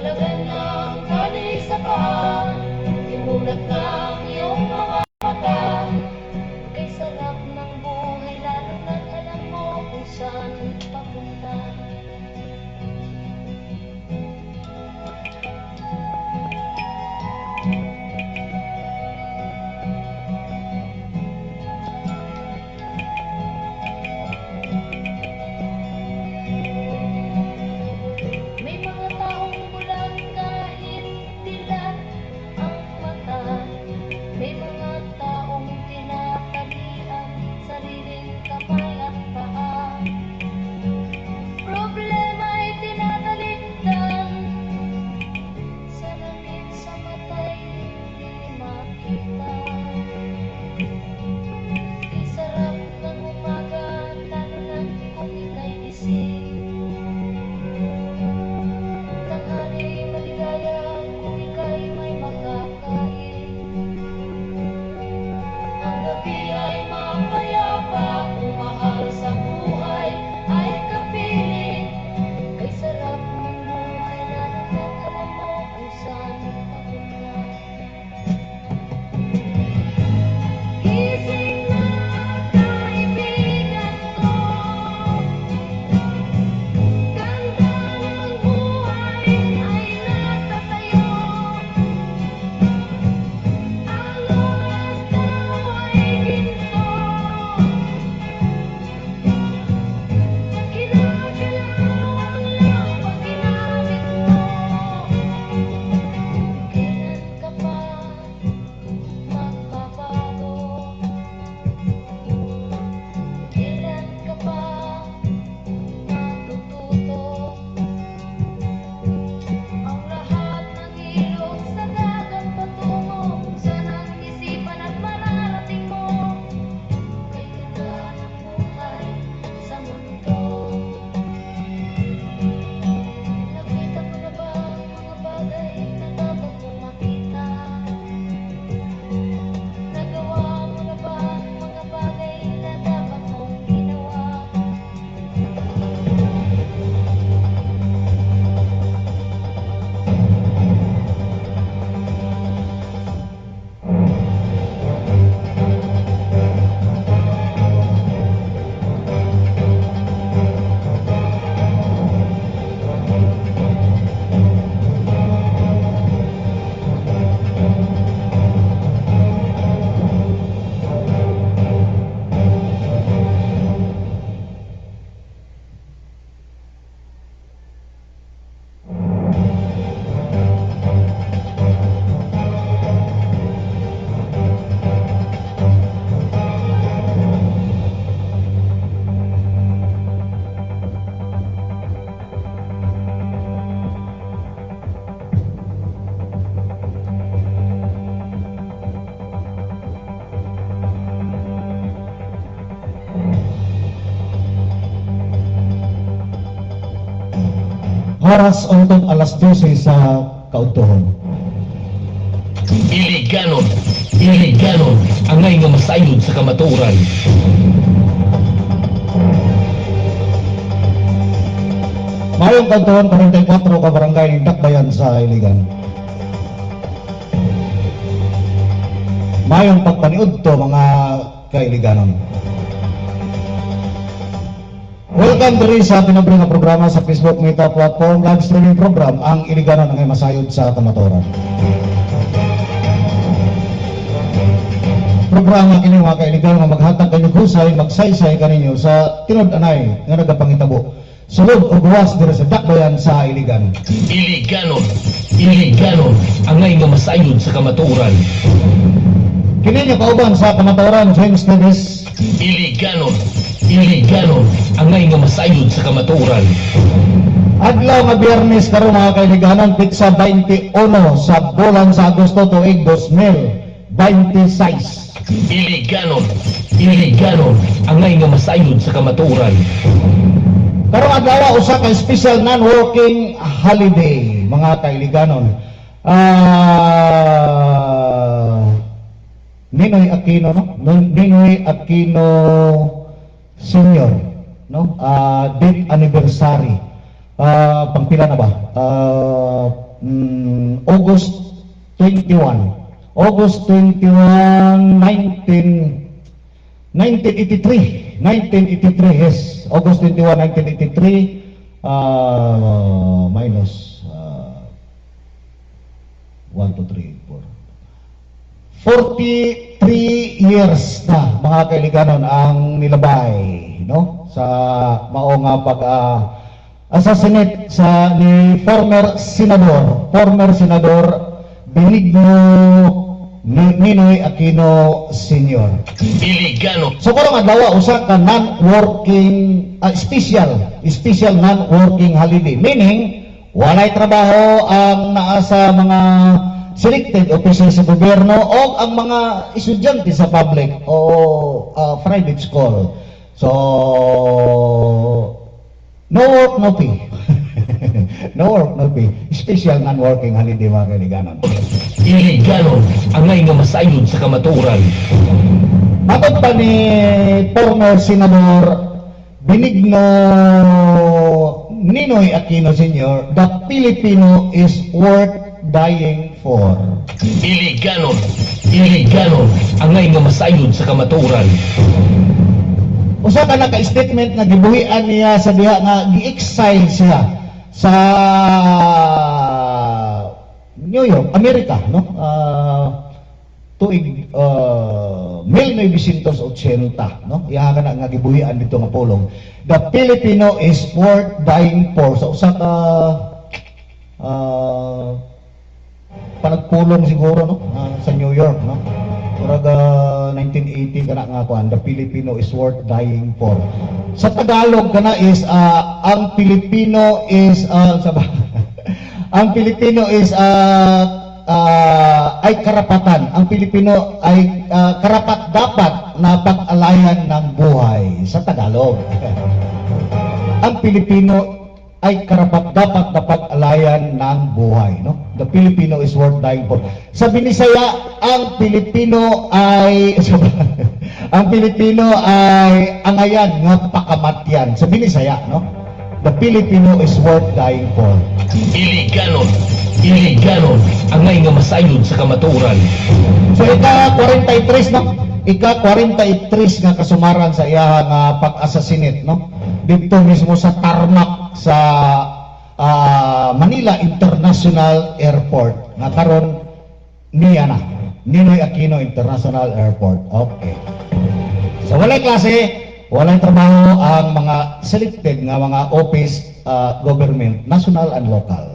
Dalagan ng tali sa paa, imulat ng iyong mga mata. Kay sarap ng buhay, lalo na't alam mo kung saan papunta. May mga taong bulag kahit dilat ang mata. May mga taong tinatalian sariling kamay at paa. Problema ay tinatalikdan, salamin sa mata'y hindi makita. Di sarap ng umaga, lalo na kung ika'y gising. Tanghali maligaya kung ika'y may makakain. Ang gabi ay mapayapa kung mahal sa buhay ay kapiling. Kay sarap ng buhay, lalo na't alam mo kung saan papunta. Gising na kaibigan ko, ganda ng buhay ay natatayo. Ang oras daw ay ginto, kinakailangan lang pag ginamit mo. Kailan ka pa magbabago? Kailan ka pa matututo? Ang lahat ng ilog sa dagat patungo kung saan ang isipan at mararating mo. Kay ganda ng buhay sa mundo. Nakita mo na ba ang mga bagay na dapat mong makita? Nagawa mo na ba ang mga bagay na dapat mong ginawa? Oras untog alas 12 sa kaudtohon. Iliganon, iliganon, angay nga masayod sa kamaturan. Mayong kaudtohon 44 ka barangay Dakbayan sa Iligan. Mayong pagpaniud to mga kailiganon. Welcome diri sa pinabring nga programa sa Facebook Meta platform live streaming program ang Iliganon nga masayod sa kamaturan. Programa kini mga kailiganon nga maghatag kanyo husay, magsaysay kaninyo sa tinud-anay nga nagapangitabo. Sulod o buwas diri sa Dakbayan sa Iligan. Iliganon, iliganon, angay nga masayod sa kamaturan. Kini nga kauban sa kamaturan James Davis. Iliganon, iliganon, angay nga masayod sa kamaturan. Adlaw nga Biyernes karon mga kailiganon, pitsa 21 sa bulan sa Agosto tuig 2026. Iliganon, iliganon, angay nga masayod sa kamaturan. Karong adlaw usa ka special non-working holiday mga kailiganon. Ninoy Aquino, no? Ninoy Aquino Senior, no? Date anniversary. Pangpila na ba? August 21. August 21, 1983. 1983, yes. August 21, 1983. Minus 1, 2, 3, 4. 43 years na, mga kaibiganon, ang nilabay, no? Sa maong assassinate sa ni former senador Benigno Ninoy Aquino Sr. Iligano. So karong adlaw usa ka non-working special non-working holiday, meaning walay trabaho ang naa sa mga selected officials sa gobyerno o ang mga estudyante sa public o private school. So no work, no pay. No work, no pay. Special non-working holiday, mga kaibiganon. Iligano. Angay nga masayod sa kamaturan. Matod pa ni former Senador Benigno Ninoy Aquino Sr., the Filipino is worth dying for. Iligano. Iligano. Angay nga masayod sa kamaturan. Usa ka naka-statement nga gibuhian niya sa diha nga gi-exile siya sa New York, Amerika, no? Tuig 1980, no? Iya ka na nga gibuhian dito nga pulong. The Filipino is worth dying for. So usa ka panagpulong siguro, no? Sa New York, no? Murag 1980 kana nga kuan, the Filipino is worth dying for. Sa Tagalog kana is ang Filipino is ang Filipino is ay karapatan. Ang Pilipino ay karapat dapat na pag-alayan ng buhay sa Tagalog. Ang Pilipino ay karapat dapat na pag-alayan ng buhay, no? The Filipino is worth dying for. Sa Binisaya, ang Pilipino ay ang Pilipino ay angayan nga pakamatyan. Sa Binisaya, no? The Filipino is worth dying for. Iligano. Iligano. Angay nga masayod sa kamaturan. So ika-43, no? Ika-43 nga kasumaran sa iya nga pag-assassinate, no? Dito mismo sa tarmac sa Manila International Airport na karon niya na Ninoy Aquino International Airport. Okay. So walay klase, walay trabaho ang mga selected nga mga office government, national and local.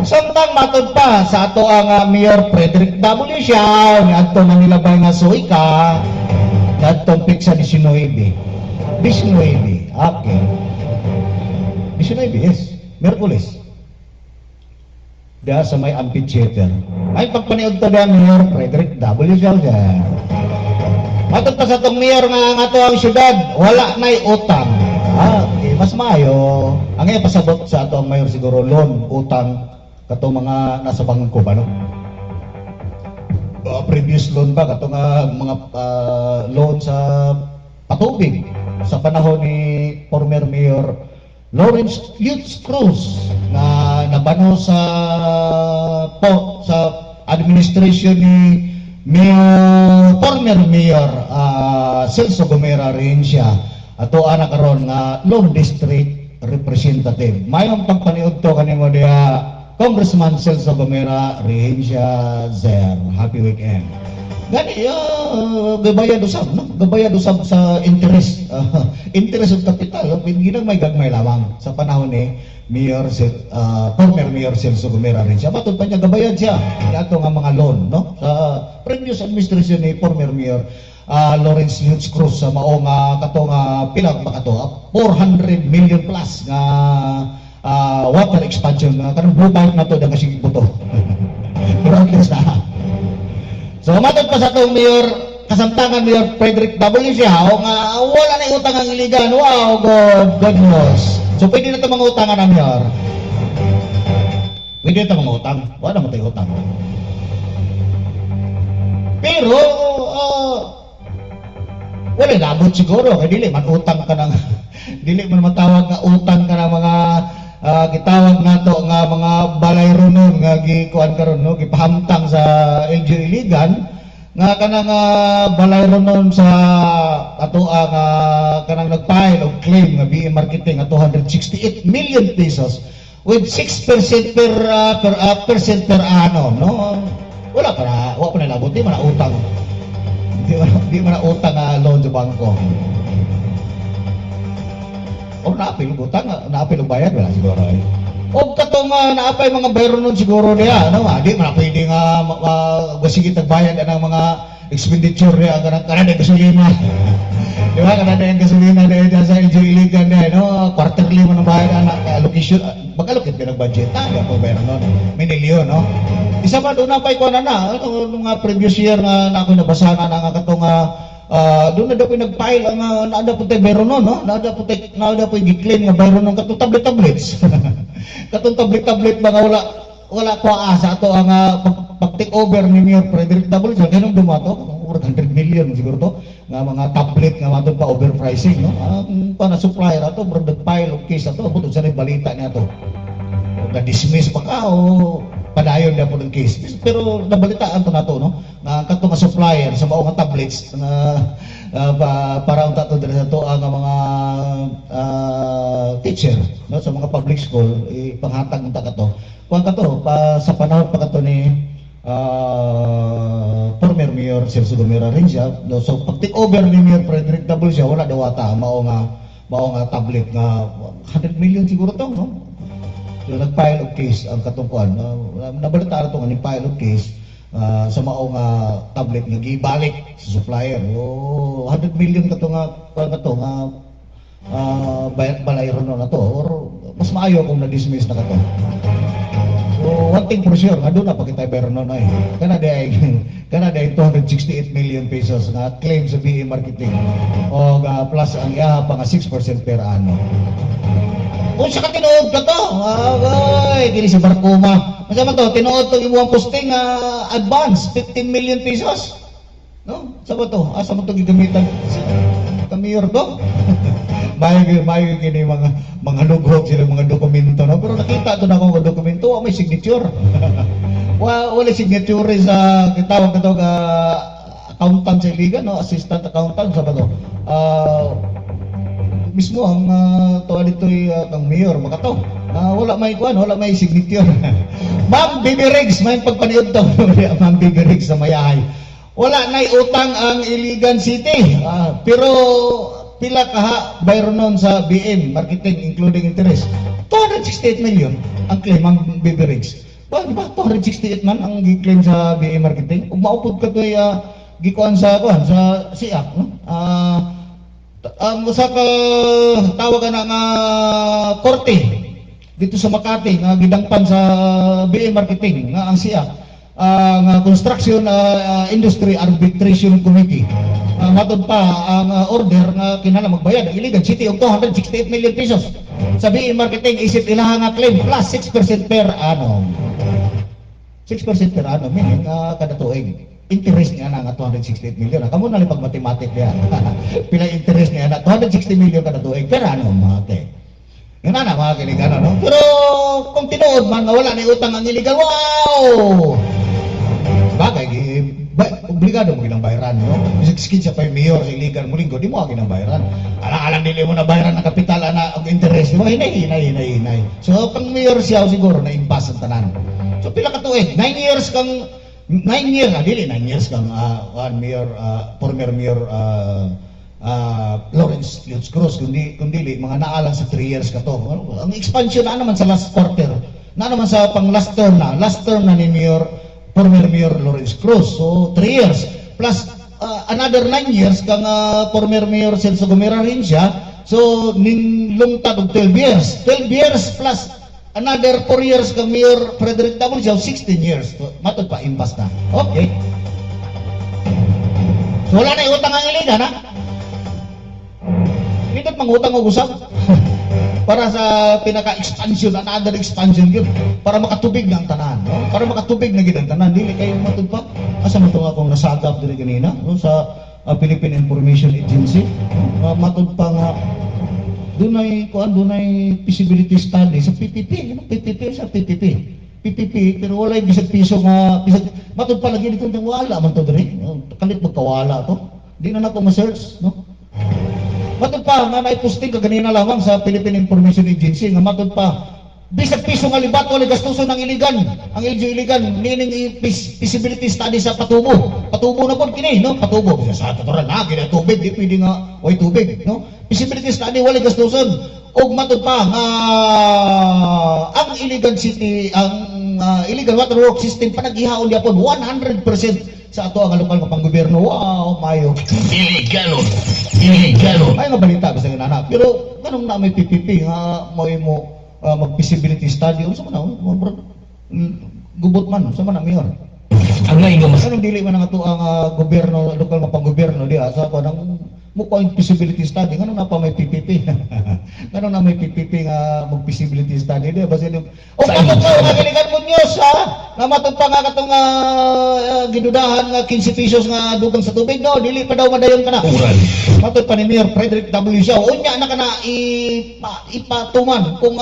Samtang matod pa sa ato ang Mayor Frederick W. Siao, nga ato manilabay nga suika, nga atong piksa 19. 19, okay. 19, yes. Merkulis. Diya sa may amphitheater. Ay pagpaniod to diya Mayor Frederick W. Siao siya. Matod pa sa atong Mayor nga ato ang syudad, wala na'y utang. Okay, mas maayo. Ang ipasabot sa ato ang Mayor siguro loan, utang, kato mga nasa bangko ba, no? Previous loan ba, kato nga mga loan sa patubig sa panahon ni former Mayor Lawrence Youth Cruz na nabano sa administration ni former Mayor Celso Gomera Rehencia, ato ana karon nga Long District Representative. Mayong pagpaniud to kanimo diha Congressman Celso Gomera Rehencia Zer. Happy weekend. Gani, gabayad usab, no? Gabayad usab sa interest. Interest of capital. Ginang may gagmay lamang sa panahon ni former Mayor Celso Gomera Rehencia. Matod pa niya, gabayad siya. Ato nga mga loan, no? Sa previous administration ni former Mayor Lawrence Youth Cruz sa mao nga kato nga pilang makato 400 million plus nga water expansion na kanang blue pipe na to daga sige buto. Progress na. So matod pa sa tong Mayor kasamtangan Mayor Frederick W. Siao nga wala na utang ang iligan. Wow, good news. So pwede na ito mga utangan ng Mayor. Pwede ito mga utang. Wala mo tayo utang. Pero Wala labot siguro kay dili man utang ka ng dili man matawag nga utang ka ng mga gitawag nato nga mga balayro nun nga gikuan karon no gipahamtang sa LGU Iligan nga kanang balayro nun sa ato nga kanang nagfile og claim nga BM Marketing nga 268 million pesos with 6% per annum no. Wala pa na labot di man na utang. Di man na utang nga loan sa bangko. O naapil utang, naapil og bayad wala siguro ay. O katong naapay mga bayro nun siguro niya, ano, di man na pwede nga sige tagbayad ang mga expenditure niya kanang gasolina. Di ba kanang ang gasolina niya sa LGU Iligan niya, no, quarterly man ang bayad ang allocation, mag-allocate ka ng budget, po bayro nun, minilyon, no. Isa pa doon na pa'y ko na mga previous year nga na ako nabasahan nga katong doon na daw po nag-file ang naada po tayo bayro nun, no? Naada po i-claim nga bayro nun katong tablets. Katong tablet mga wala ko asa ato ang pag-take over ni Mayor Frederick W. Sa ganun dumato, 100 million siguro to, nga mga tablet nga matod pa overpricing, no? Ang supplier ato, nag-file og case ato, butod sa balita niya to. Na-dismiss pa ka o padayon na po ng case. Pero nabalitaan to nato, no? Nga katong nga supplier sa mga tablets na para unta to diri sa to ang mga teacher, no, sa mga public school ipanghatag unta kato. Kuan kato sa panahon pa kato ni former Mayor Celso Gomera Rencia, no? So pag take over ni Mayor Frederick W. siya wala daw ata mao nga tablet nga 100 million siguro to, no? So, nag-file of case ang katungkuan. Nabalita ito nga ni-file of case sa maong tablet nga gibalik sa supplier. O 100 million kato nga balayro na to. Or mas maayo kung na-dismiss na kato. So one thing for sure, nga doon na pagkita bayro nun ay. Kana day 268 million pesos nga claim sa BM Marketing. O plus ang iya pa nga 6% per annum. Kung sa tinuod ka to, ay, gini si Barcuma. Masama to, tinuod to imuang posting advance, 15 million pesos. No? Sama to, asa mo to gigamitan? Kamiyor to? Mayo gini mga lughog sila mga dokumento, no? Pero nakita to na akong dokumento, may signature. Wala signature sa kitawag na to accountant sa Iligan, no? Assistant accountant, sama to. Mismo ang tuwa dito'y kang mayor makato wala may signature. Ma'am Bibi Riggs may pagpaniod to. Ma'am Bibi Riggs sa Mayahay wala na'y utang ang Iligan City, pero pila kaha bayro nun sa BM Marketing including interest 268 million ang claim Ma'am Bibi Riggs. Di ba 268 man ang gi-claim sa BM Marketing ug maupod ka to'y gikuan sa SIAC, no? Ang usa ka tawagan nga korte dito sa Makati nga gidangpan sa BM Marketing nga ang SIAC nga Construction Industry Arbitration Committee matod pa ang order nga kinahanglan magbayad ang Iligan City og 268 million pesos sa BM Marketing isip ilaha nga claim plus 6% per annum. 6% per annum meaning kada tuig. Interest niya na nga 268 million. Kamu na pag mathematic niya. Pila interest niya na 260 million kada tuig. Pero ano, mate? Yan na mga kiligan, no? Pero kung tinuod man, wala na utang ang iligan, wow! Bagay, obligado mo ginang bayaran, no? Bisik siya pa yung mayor sa iligan mo linggo, di mo ginang bayaran. Alang-alang dili mo na bayaran ng kapital na ang interest, di mo, hinay. So, pang mayor siya siguro na impas ang tanan. So, pila ka tuig? 9 years kang 9 years, dili 9 years kang mayor, former mayor Lawrence Leos Cruz, kundi mga naalang sa 3 years ka to. Ang expansion na naman sa last quarter, na naman sa pang last term na ni Mayor, former Mayor Lawrence Cruz. So 3 years plus another 9 years kang former Mayor Celso Gomera Rencia. So ning lungtad og 12 years. 12 years plus another 4 years kang Mayor Frederick W. 16 years. Matod pa, impas na. Okay. So wala na utang ang Iligan, ha? Hindi mangutang o usap. Para sa pinaka-expansion, another expansion yun. Para makatubig ng tanan. No? Para makatubig na gid ang tanan. Dili kayo matod pa. Asa mo itong akong nasagap dili kanina? No? Sa Philippine Information Agency. Matod pa nga dunay feasibility study sa PPP, PPP pero walay bisag piso nga bisag matod pa lagi dito wala man to diri. Kalit magkawala to. Di na nako ma-search, no? Matod pa nga naiposting ka ganina lamang sa Philippine Information Agency nga matod pa bisag piso nga libat wala gastuson ng iligan. Ang LGU iligan meaning feasibility study sa Patubo. Patubo na pod kini, no? Patubo sa totoo na gina tubig di pwede nga way tubig, no? Feasibility study wala gastuson. Og matod pa nga ang Iligan City, ang Iligan Water Works System panagihawon gyapon 100% sa ato ang lokal nga panggobyerno. Wow, mayo. Iliganon. Ay nga balita basta nga anak. Pero kanong na may PPP nga mo mag-feasibility study unsa man gubot man unsa man ang mayor. Ang ngay nga mas Kanong dili man ang ato ang gobyerno, lokal nga panggobyerno diha sa kanang mukha yung feasibility study, ngano na pa may PPP? Ngano na may PPP nga mag-feasibility study? Di ba? O patong ka, magiligan mo news, ha? Namatong pa nga katong gidudahan nga 15 pesos nga dugang sa tubig, no? Dili pa daw madayon ka na. uran. Matod pa ni Mayor Frederick W. Siao, unya na ka na ipatuman kung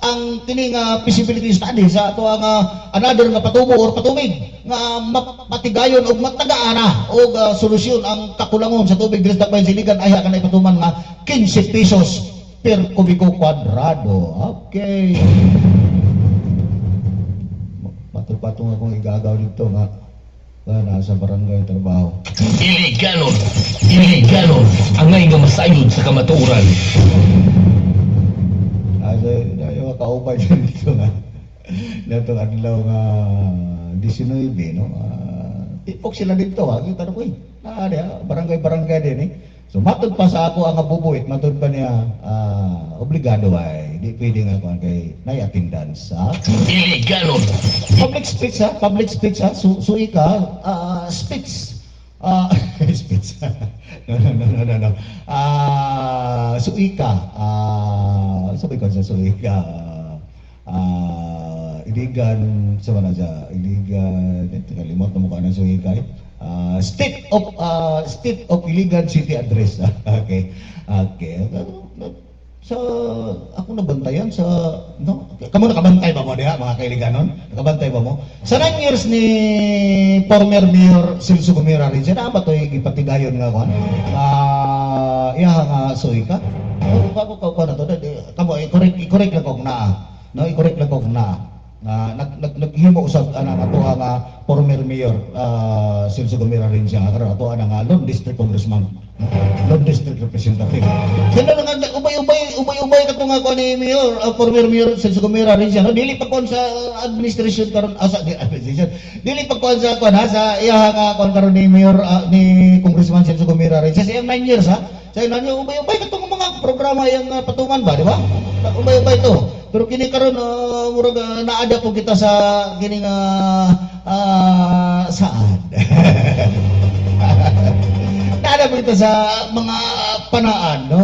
ang tining feasibility study sa ato ang another nga patubo or patubig nga mapatigayon og matagaana og solusyon ang kakulangon sa tubig diri sa Bayan Siligan ay ka na ipatuman nga 15 pesos per kubiko kwadrado. Okay. Patong akong igagaw dito nga nasa barangay trabaho. Iliganon. Ang ngay nga masayod sa kamaturan. Ayaw kaubay dito nga. Datong adlaw nga 19, no? Tipok sila dito, ha? Kita ko barangay-barangay din, eh. So, matod pa sa ako ang abubuit, matod pa niya, obligado ay, di pwede nga kung kay attendance, ha? Iliganon. Public speech, ha? Suwi ka, speech. Speech. No. Suwi ka, sabi ko sa suwi ka, iligan, sa mana sa iligan, kalimot na mukha ng suwi ka, State of Iligan City Address. Okay. So, ako nabantayan sa, no? Kamu nakabantay ba mo diha, mga kailiganon? Nakabantay ba mo? Sa 9 years ni former Mayor Celso Gomera rin siya, na ba ito yung ipatigayon nga ko? Iya nga suwi ka? Ako na to, i-correct lang kong na. No, i-correct lang kong na. Naghimo usab ato ang former Mayor Celso Gomera rin siya karon ato ang Lone District Congressman, Lone District Representative. Sino nga ubay kato nga ko ni Mayor former Mayor Celso Gomera rin siya, no? Dili pa kon sa administration karon sa administration. Dili pa kon sa sa iya nga kon karon ni Mayor ni Congressman Celso Gomera rin siya sa 9 years, ha. Sa inyo ubay kato nga mga programa yang patungan ba, di ba? Ubay to. Pero kini karon murag naada po kita sa kini nga saan. Naada po kita sa mga panaan, no?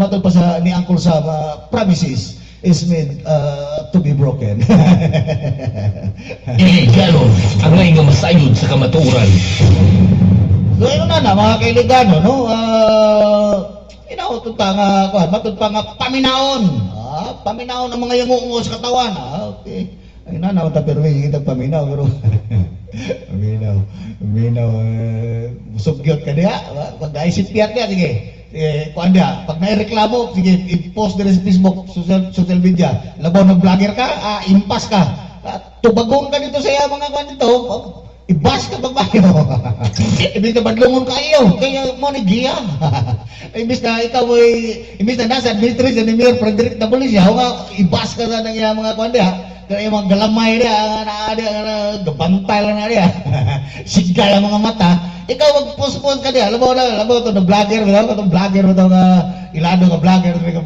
Matod pa sa ni Uncle Sam, promises is made to be broken. Iliganon. Ang ngay nga masayod sa kamaturan. So yun na mga kailigano, no? Matod pa nga paminaon. Paminaon ang mga yangungo sa katawan. Okay. Ay naman ta pero kita paminaw pero paminaw sugyot ka diha. Pag naisip piat niya, sige. Kuan dia, pag naireklamo, sige, i-post din sa Facebook, social media. Labaw ng vlogger ka, impas ka. Tubagong ka dito sa mga kuan dito. Ibas ka babayo. Ibig na badlungon kayo. Kaya mo ni giya. Imbis na ikaw imbis na nasa administration ni Mayor Frederick W. Siao nga ibas ka sa ng mga kuan dia. Kaya yung mga galamay dia gabantay lang na dia. Sigal ang mga mata. Ikaw mag-post ka dia. Labaw to na vlogger, vlogger mo nga ilado ka vlogger ka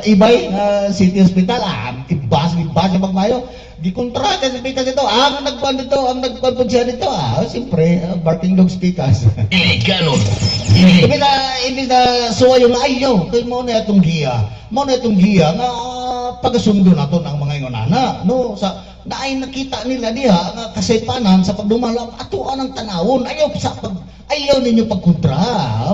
ibay City Hospital. Ibas sa magmayo. Gikontrata sa pikas ito. Ang nagkuhan po siya dito. Siyempre, barking dog speakers. Iliganon. Ibig na suwa yung ayaw. Kaya mo na itong giya. Nga pagasundo na to ng mga ingonana. No? ay nakita nila diha nga kasaypanan sa pagdumala atuan ang tanawon ayaw ninyo pagkontra.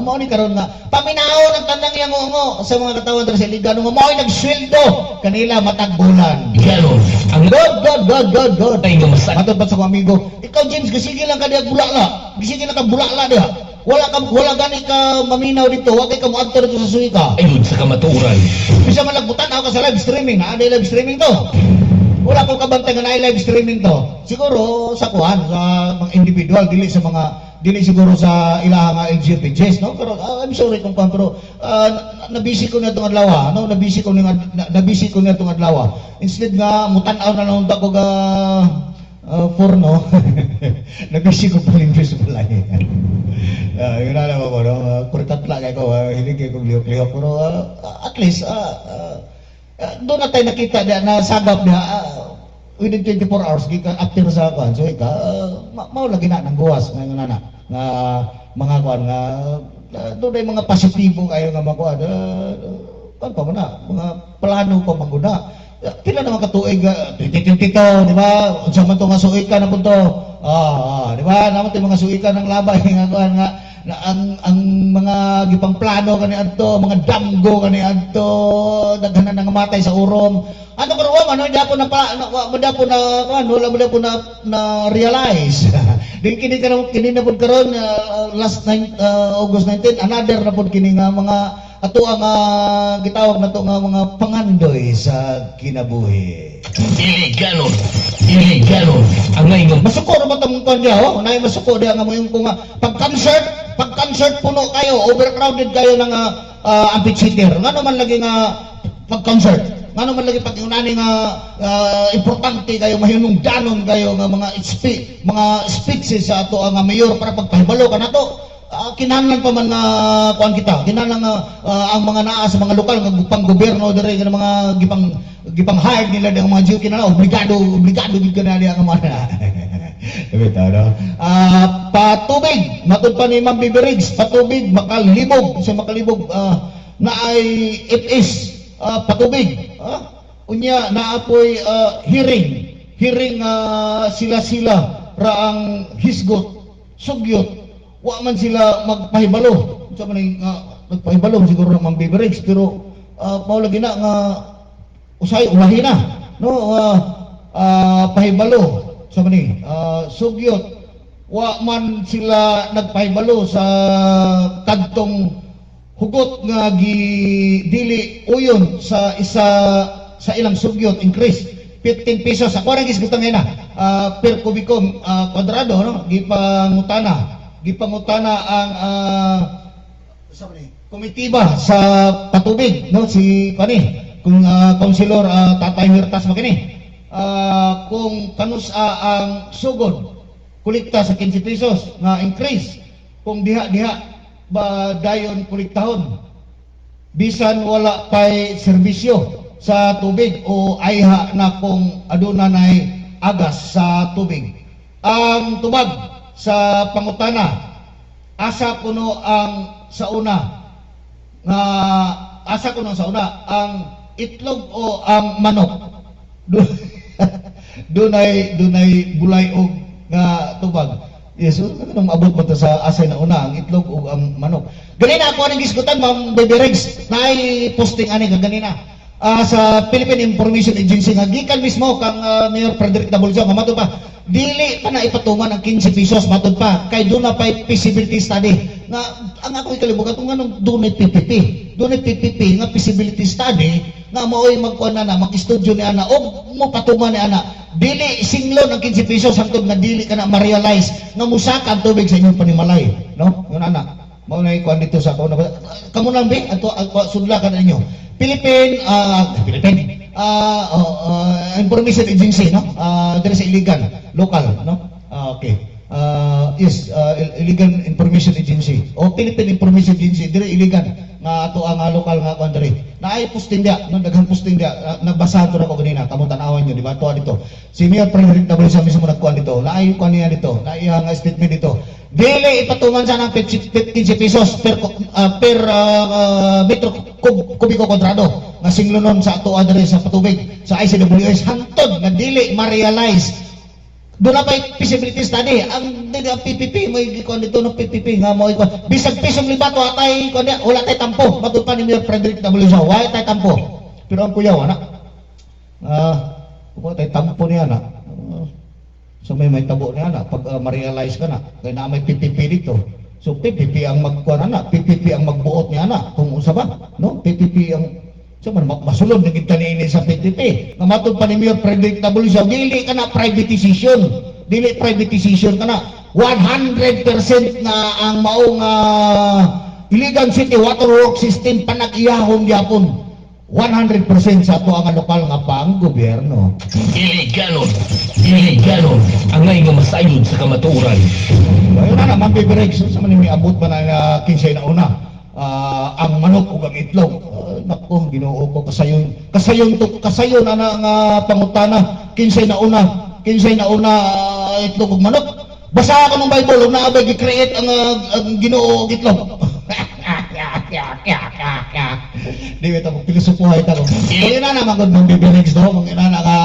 Mao ni karon nga paminahon ang tandang yangongo sa mga katawan diri sa Iligan nga mao nagsweldo kanila matag bulan. Ganon ang God. ngay nga masayod. Matod pa sa mga amigo, ikaw James gasige lang ka diha bulala. Gasige lang ka bulala diha. Wala gani ka maminaw dito, wa kay ka moadto dito sa suika. Ayod sa kamatuoran. Bisa man lagbutan ako sa live streaming, na live streaming to. Wala ko kabantay nga na live streaming to. Siguro sa kuan sa mga individual dili siguro sa ilaha nga LGPJs, no? Pero I'm sorry kung kuan pero nabisi ko na tong adlaw, no? Nabisi ko na tong adlaw. Instead nga mutan-aw na lang ko ga porno. Nabisi ko pa English pala. Yun na lang ako, no? Kuritatla kay ko, hilig ko lihok-lihok pero at least doon na tayo nakita na sagap na within 24 hours gikan after sa kuan so mao lagi na nang guwas nga nana nga mga kuan nga doon ay mga positibo kayo nga makuan kan pa man na mga plano pa manguna pila naman ka tuig 2022 di ba unsa man to nga suikan na punto di ba naman to mga suikan ng labay nga kuan nga ang mga gipang plano kani adto mga damgo kani adto daghan na namatay sa urom ano karon man dapo na wala mo dapo na realize din kini na pud karon last August 19 another na pud kini nga mga ato ang gitawag nato nga mga pangandoy sa kinabuhi. Iliganon ang ngay nga Masuko na ba itong kanya, Nay masuko diya nga mo yung kung pag-concert puno kayo, overcrowded kayo ng amphitheater. Nga naman lagi nga pag-concert. Nga naman lagi pag-unani nga importante kayo, mahinungdanon kayo nga mga speeches sa ato ang mayor para pagpahibalo ka na to. Kinahanglan pa man nga kuan kita. Kinahanglan nga ang mga naa sa mga lokal nga gupang gobyerno diri nga mga gipang hire nila ng mga GO kinala obligado gid kana diha nga mga bitaw no patubig matud pa ni Ma'am Biberigs patubig makalibog na ay FS patubig unya naapoy hearing sila ra ang hisgot sugyot wa man sila magpahibalo sa man nagpahibalo siguro ng Ma'am Biberigs pero mao lagi na nga usay ulahi na no pahibalo sa mani sugyot wa man sila nagpahibalo sa kadtong hugot nga dili uyon sa ilang sugyot increase 15 pesos ako ra gisgutan ngayon per kubiko kwadrado no gipangutana ang sa mani komitiba sa patubig no si kani kung Councilor Tatay Mirtas makini kung kanusa ang sugod kulikta sa 15 pesos nga increase kung diha ba dayon kuliktahon bisan wala pay serbisyo sa tubig o ayha na kung aduna nay agas sa tubig ang tubag sa pangutana asa kuno ang sauna ang itlog o ang manok dunay bulay og nga tubag yes kanang abot mo sa asay na una ang itlog o ang manok ganina ako ang gisgutan Ma'am Biberigs nay posting ani ganina sa Philippine Information Agency nga gikan mismo kang Mayor Frederick Dabuljo nga matud pa dili pa na ipatuman ang 15 pesos matud pa kay do na pay feasibility study nga ang ako ikalibugan kung anong dunay PPP nga feasibility study nga maoy magkuan na mag-studio ni ana o mo patuman ni ana dili singlon ang 15 pesos hangtod nga dili ka na ma-realize nga musaka ang tubig sa inyong panimalay no yun ana mao na ikuan dito sa ako kamo nang be ato sudla ka na ninyo Philippine Information Agency no diri sa Iligan local no okay yes Iligan Information Agency o Philippine Information Agency diri Iligan nga ato ang local nga kuan diri naay posting dia no daghang posting dia nabasa to ra ko ganina kamo tan-awan niyo di ba to dito si Mayor Frederick Dabuljo mismo nagkuan dito naay kuan niya dito naay nga statement dito dili ipatuman sa ng 15 pesos per metro kubiko kwadrado nga singlunon sa ato adre sa patubig sa ICWS hantod nga dili ma-realize. Doon na pa feasibility study. Ang PPP, may ikon dito ng PPP nga mo ikon. Bisag pisong libat, wala tay tampo. Matod pa ni Mayor Frederick W. Shaw, wala tay tampo. Pero ang kuyaw, anak. Wala tay tampo niya, anak. So may tabo niya, anak. Pag ma-realize ka na, kaya na may PPP dito. So PPP ang magkuhan, anak. PPP ang magbuot niya, anak. Kung usa ba, no? PPP ang so man masulod na kita niini sa PPP. Nga matod pa ni Mayor Frederick W. Shaw, dili ka na privatization. Dili privatization ka na. 100% na ang maong Iligan City Water Works System panag-iyahon gyapon. 100% sa ato ang lokal nga pang gobyerno. Iliganon ang ngay nga masayod sa kamatuoran. Ayun na naman, Baby Rex, sa manimi abot pa na 15 na una. Ang manok ug ang itlog. Nako, Ginoo ko kasayon ana nga pangutana 15 na una itlog ug manok. Basa ka ng Bible ug naabay gi-create ang Ginoo ug itlog. Di ba mo pilosopuhay ta ko. Kaya na naman gud mong bibirex daw mga inana ka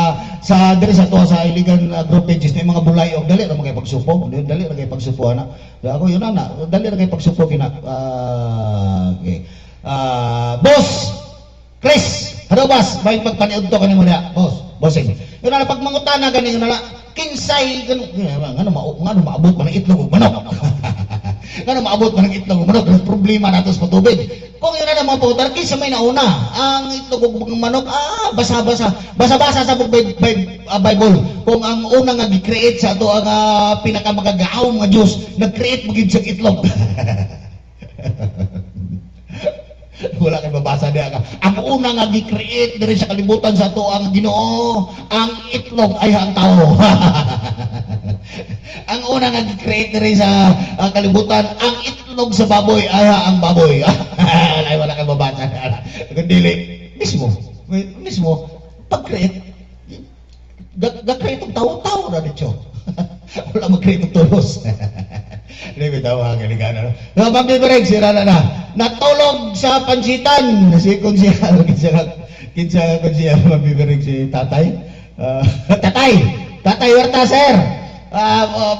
sa diri sa to sa iligan group pages na mga bulay og dali ra magay pagsupo, dali ra kay pagsupo ana. Ako yun na, dali ra kay pagsupo kina. Okay. Boss Chris, hello boss, may pagpaniud to kanimo niya, boss. Bossing. Yun na pag mangutana ganing na kinsay ngano maabot man ang itlog ug manok. Ngano maabot man ang itlog ug manok, problema nato sa patubig. Kung yun na mga putar, kinsa may nauna ang itlog ug manok, basa-basa sa Bible. Kung ang una nga gi-create sa ato ang pinakamagagahaw nga Dios, nag-create mo gid sa itlog. Wala kay babasa diya ka. Ang una nga gi-create diri sa kalibutan sa ato ang Ginoo, ang itlog ay ang tao. Ang una nga gi-create diri sa kalibutan, ang itlog sa baboy ay ang baboy. Wala kay babasa. Kundi mismo pag-create ga-create ang tao na dito. Wala mag-create ng tulos. Hindi ko tawa ang kaligana. No, Ma'am sira na. Natulog sa pansitan. Si konsyal, kinsa konsyal, Ma'am si tatay. Tatay Huerta, sir.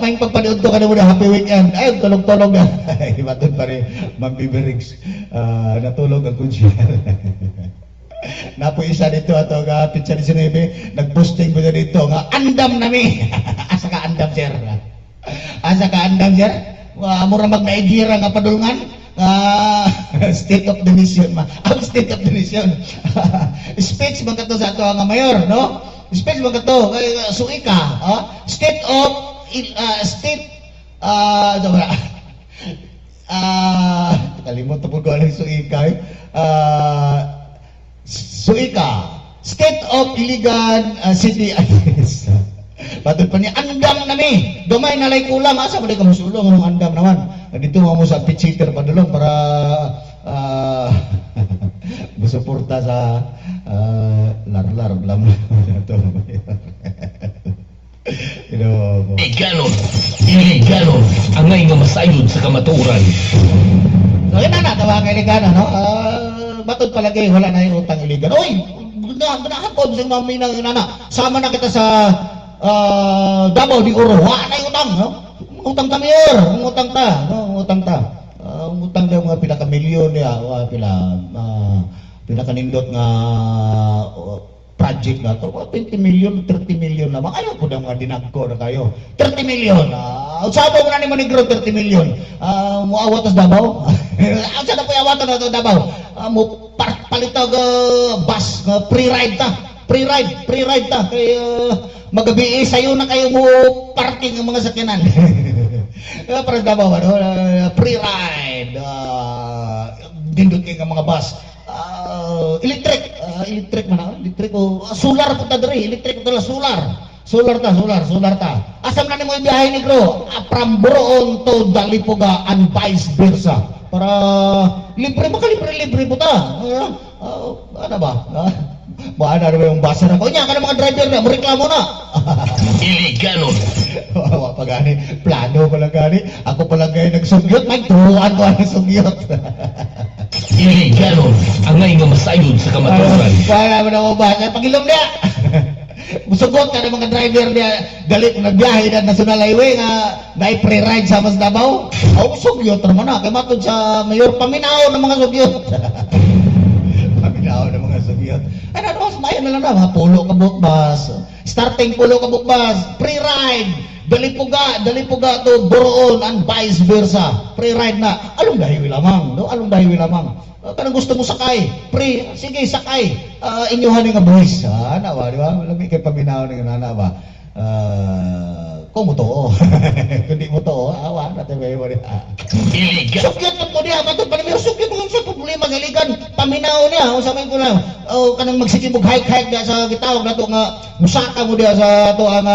May pagpanood to ka na muna, happy weekend. Ay, tulog-tulog na. Matod pa rin, Ma'am natulog ang konsyal. Napo isa dito ato nga Pizza 19 nagposting ko dito nga andam nami. Asa ka andam sir? Mura magnaidira nga padulngan. State of the nation State of the nation. Speech man kato sa ato nga mayor, no? Speech man kato suika, state of kalimutan po ko ang suika. Suika, State of Iligan City. Patod pa niya, andam nami. Gamay na lay kulang. Asa mo di ka musulong ng andam naman. Dito mo sa pitchhitter padulong para musuporta sa lar-lar blam ito. Iliganon ang ngay nga masayod sa kamatuoran. So yun na, tawa kay Iligan, no? Batod palagi, wala na yung utang iligan. Oy, ginahapon sa mami na inana. Sama na kita sa Davao di Oro. Wala na yung utang, no? Utang ta, Mayor. Utang ta. Utang daw mga pila ka milyon niya. Pila ka nindot nga project na to. 20 million, 30 million lamang. Ayaw po daw mga dinagko na kayo. 30 million. Sabi mo na ni Manigro, 30 million. Muawat sa Davao. Asa na po awatan na ito Davao. Palitag bus, pre-ride ta. Pre-ride ta. Kaya magabi sa'yo na kayo mo parking ng mga sakyanan. Para Davao, pre-ride. Dindot kayo ng mga bus. Electric man solar po ta diri, electric ta solar ta. Asam na nimo ibiyahe ni Gro from Broon to Dalipuga and vice versa. Para libre po ta. Ano ba? Baana na yung basa na ko niya ka mga driver na, reklamo na. Iliganon. Wa pa gani, plano pa lang gani. Ako pa lang gani nagsugyot, may turuan ko ang sugyot. Dili ganon ang ngay nga masayod sa kamaturan. Para mo na mo ba? Pag-ilom niya! Musugot ka ng mga driver niya galit nagbiyahe na National Highway nga na-pre-ride sa Mas Davao. Sugyot naman na. Kaya matod sa mayor, paminaw ng mga sugyot. Paminaw ng mga sugyot. Ay, ano, mas mayan na lang na. Mga pulo ka bukbas. Starting pulo ka bukbas. Pre-ride. Dali puga to Boroon and vice versa. Pre-ride na. Along dahiwi lamang. No? Along dahiwi lamang. Kanang gusto mo sakay, pre, sige sakay. Inyuhan nga buwis. Ana ba, di ba? Lami kay paminaw ng nana ba? Kung mo to. Kundi mo to, awa natin may mo niya. Dili ganon. Sukyot mo niya, matod pa namin, sukyot mo sa problema ng iligan. Paminaw niya, o sabihin ko lang, kanang magsikibog hike niya sa gitawag na to nga, musaka mo niya sa to ang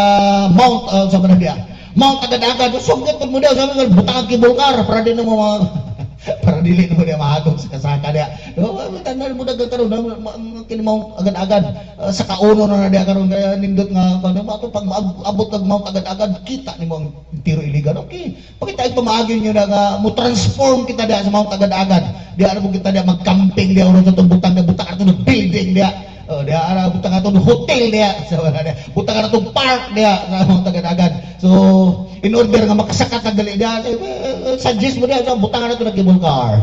Mount, sa mana niya. Mount agad-agad, sukyot mo niya, sabihin ko, butang ang kibulkar, para din mo para dili mo niya mahagong sa kasaka niya. Tanan mo dagang karon kinimong agad-agad sa kauno na niya karon kaya nindot nga pag abot ng mount agad-agad kita nimo ang tiro iligan. Okay. Pakita ito maagin niyo na nga mo transform kita diha sa mount agad-agad. Diha mo kita diha mag-camping diha uron sa butang ato ng building diha. Diha ara butang ato ng hotel diha sa wala diha. Butang ato park diha sa mount agad-agad. So in order nga makasakat ang dali diha suggest mo diha sa butang ato ng cable car.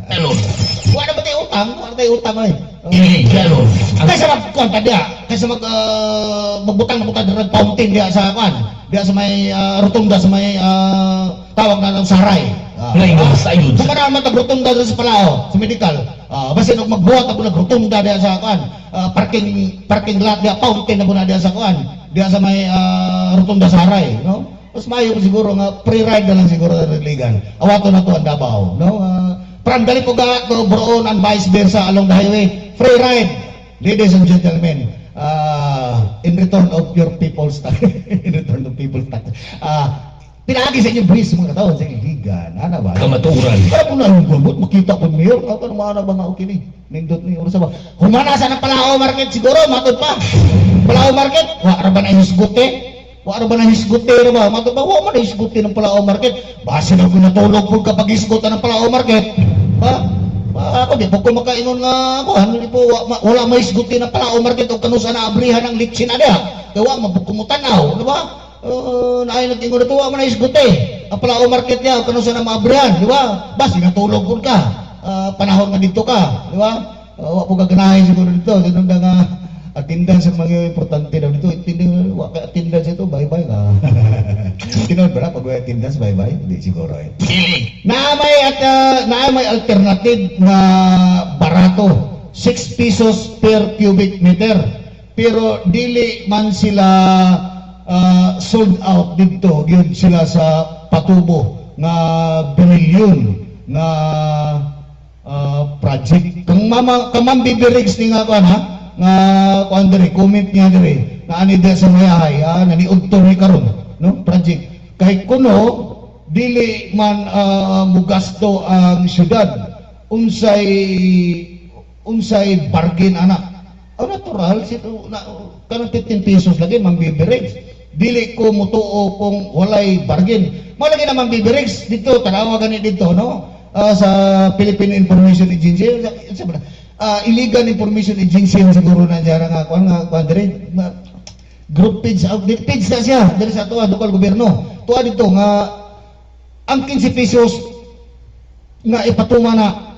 Ganon. Wala ba tayo utang? Wala tayo utang ay. Dili ganon ang Kaysa magkonta diya, kaysa magbutang ng fountain diya sa kwan, diya sa may rotunda sa may tawag na ng saray. ngay nga masayod Sa kana man rotunda sa Palao, sa medical. Basta nung magbuhat ako rotunda diya sa kwan, parking lot diya, fountain na muna diya sa kwan, diya sa may rotunda saray, no? Mas mayo siguro nga pre-ride na lang siguro sa ligan. Awato na to ang Davao, no? From Dalipuga to Boroon and vice versa along the highway, free ride. Ladies and gentlemen, in return of your people's tax, in return of people's tax, pinagi sa inyo buwis mga tao sa iligan. Ano ba? kamaturan. Kaya kung nalungkot, makita ko mayor, ano mga ba nga okay ni? Nindot ni, ano sa ba? Humanasa ng Palao Market siguro, matod pa. Palao Market, wala ba na hisguti? Wala ba na hisguti na ba? Matod pa, wala na hisguti ng Palao Market. Base na kung natulog po kapag hisgutan ng Palao Market. Ako di po kung makaingon nga ako, hindi po, wala may hisguti ng Palao Market o kanusa na abrihan ng litsin na diya. Kaya wala mabukumutan di ba? Naay nag-ingon na to, wala na hisguti. Ang Palao Market niya, o kanusa na maabrihan, di ba? Base natulog po ka. Panahon nga dito ka, di ba? Wala po gaganahin siguro dito. Ganun na nga, attendance ang mga importante daw dito. Attendance ito, bye-bye ka. Tinood ba na? Pag may attendance, bye-bye? Hindi siguro eh. Dili. May alternative na barato. 6 pesos per cubic meter. Pero dili man sila sold out dito. Yun sila sa patubo na bilyon na project. Kung mamambibirigs ni nga ko ha? Nga kuan diri comment niya diri na ani sa mayahay naniud to ni karon no project kay kuno dili man mugasto ang syudad unsay bargain anak natural sito kanang 15 pesos lagi mambibiregs dili ko mutuo kung walay bargain malagi na mambibiregs dito tanawa gani dito no sa Philippine Information Agency illegal information agency siguro na dyan nga diri group page page na siya diri sa tuwa lokal gobyerno tuwa dito nga ang 15 pesos nga ipatuma na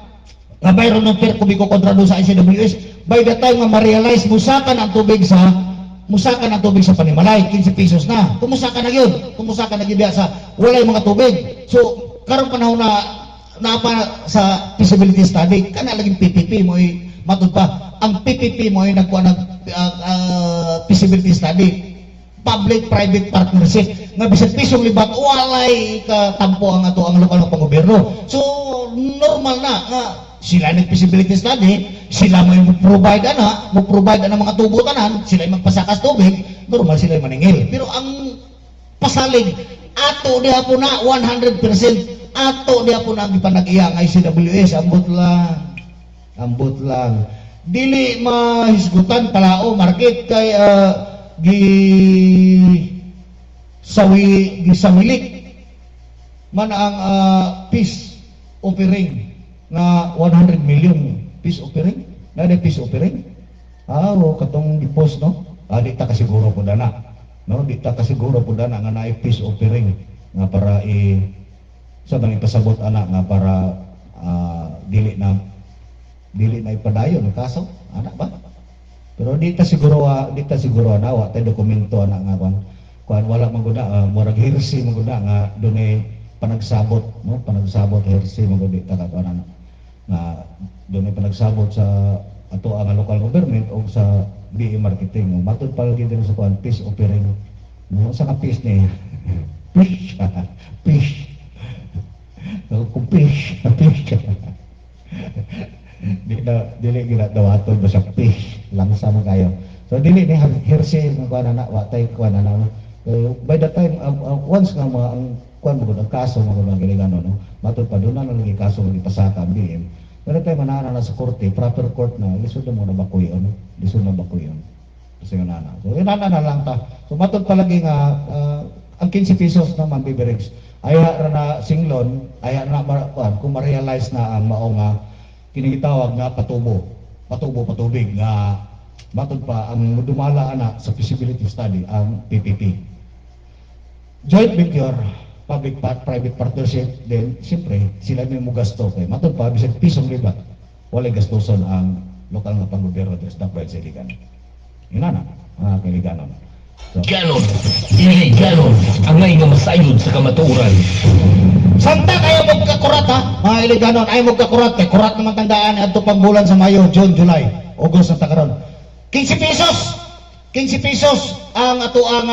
nga bayron ng per kubiko kontrado sa ICWS by the time nga ma-realize musakan ang tubig sa Panimalay 15 pesos na kumusakan na yun diya sa walay mga tubig so karong panahon na pa sa feasibility study kana laging PPP mo matud pa ang PPP mo nagkuha ng feasibility study public private partnership nga bisan pisong libat walay katampo ang lokal nga pangobyerno so normal na nga sila nag feasibility study sila mo provide ang mga tubo tanan sila magpasakas tubig normal sila maningil pero ang pasalig ato diha po na 100% ato diha po na gipanag-iya ang ICWS ambot lang dili mahisgutan Palao Market kay gisawilik man ang peace offering nga 100 million peace offering. Na peace offering. Katong i-post no. Di ta kasiguro po dana. No, di ta kasiguro po dana nga naay peace offering nga para sa bang ipasabot ana nga para dili na ipadayon ang kaso ana ba. Pero di ta siguro ana wa tay dokumento ana nga kuan wala man gud murag hearsay man gud nga dunay panagsabot no, panagsabot hearsay man gud ta ka ana nga dunay panagsabot sa ato ang local government o sa BE marketing. Matud pa lagi din sa kuan peace offering. No, sa ka peace ni fish. Fish. Kung fish. Dili gina dawaton ba sa fish lang sama kayo. So dili ni hearsay ng kuan na wa tay kuan na. By the time once nga ang kuan mo ang kaso mo ang gilingan no. Matud pa doon na lagi kaso ipasaka ang BM. Pero tayo manana na sa korte, proper court na, lisod na mo na bakuyon. Lisod na bakuyon. Kasi nga nana. So, inana na lang ta. So, matod palagi nga, ang 15 pesos ng mambibiregs, aya na singlon, aya na, kung ma-realize na ang mao nga, kinigitawag nga patubig, nga, matod pa, ang dumala na sa feasibility study, ang PPP. Joint venture, public-private partnership, then siyempre sila may mo gasto kay matod pa bisag pisong libat walay gastoson ang lokal nga panggobyerno des dapat sa iligan inana kailiganon so, Ganon, dili ganon ang ngay nga masayod sa kamatuoran. santa kayo magkakurat ha mga iliganon ay magkakurat kay kurat naman tandaan adto pang bulan sa Mayo, June, July, August ang takaron 15 pesos ang ato ang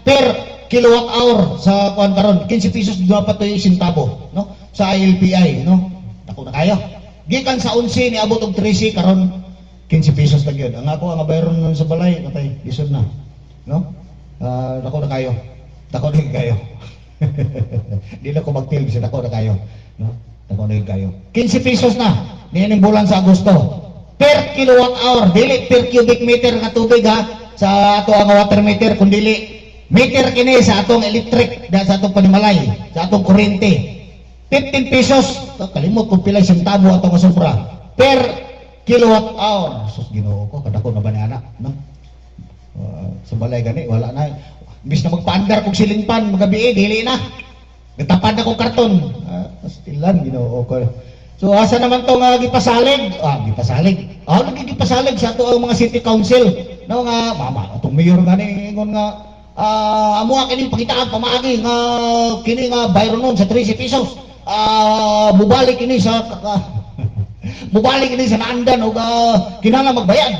per kilowatt hour sa kuan karon 15 pesos dapat toy sentabo no sa ILPI no dako na kayo gikan sa 11 ni abot og 13 karon 15 pesos lang yun ang ako ang bayron nun sa balay natay lisod na no dako na kayo di na ko magtil bisa dako na kayo no dako na kayo 15 pesos na niining bulan sa Agosto per kilowatt hour dili per cubic meter nga tubig ha sa ato ang water meter kun dili meter kini sa atong electric sa atong panimalay, sa atong kuryente. 15 pesos, kalimot kung pilay sentabo atong sobra per kilowatt hour. Sus Ginoo ko, kadako na ba ni anak, no? Sa balay gani wala na. Bis na magpaandar kog silingpan magabi dili na. Natapad na kog karton. Pastilan Ginoo ko. So asa naman to nga gipasalig? Gipasalig. Gipasalig sa ato ang mga city council. No nga mama, atong mayor gani ingon nga amo kini pakitaan pamaagi nga kini nga bayron nun sa 13 pesos mubalik kini sa naandan o kinahanglan magbayad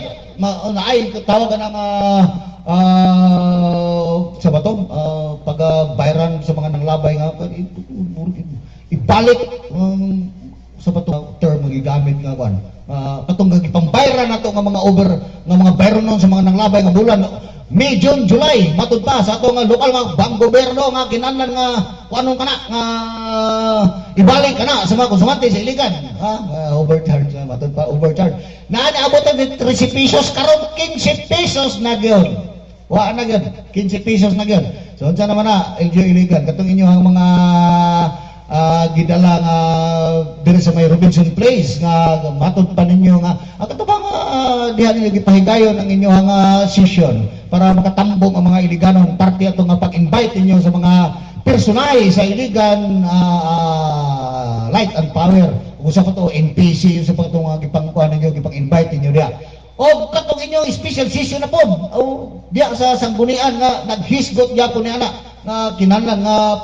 ay tawag na nga sa batong pag-bayran sa mga nanglabay nga ibalik sa batong term magigamit nga kwan katong gipambayran nato nga mga over nga mga bayron nun sa mga nanglabay nga bulan May, June, July, matud pa sa ato nga lokal nga bang gobyerno nga kinahanglan nga kuanong kana nga ibalik kana sa mga konsumante sa iligan overcharge matud pa overcharge na naabot ang 13 pesos karon 15 pesos na gyud wa na gyud 15 pesos na gyud so unsa naman na enjoy iligan katong inyo ang mga gidala nga diri sa may Robinson Place nga matud pa ninyo nga ato ba nga diha ninyo gipahigayon ang inyong session para makatambong ang mga iliganon parte ato nga pag-invite ninyo sa mga personay sa iligan light and power usa ko to NPC sa pag nga gipangkuan ninyo gipang-invite ninyo diha o katong inyong special session na pod o diha sa sanggunian nga naghisgot gyapon ni ana nga kinahanglan nga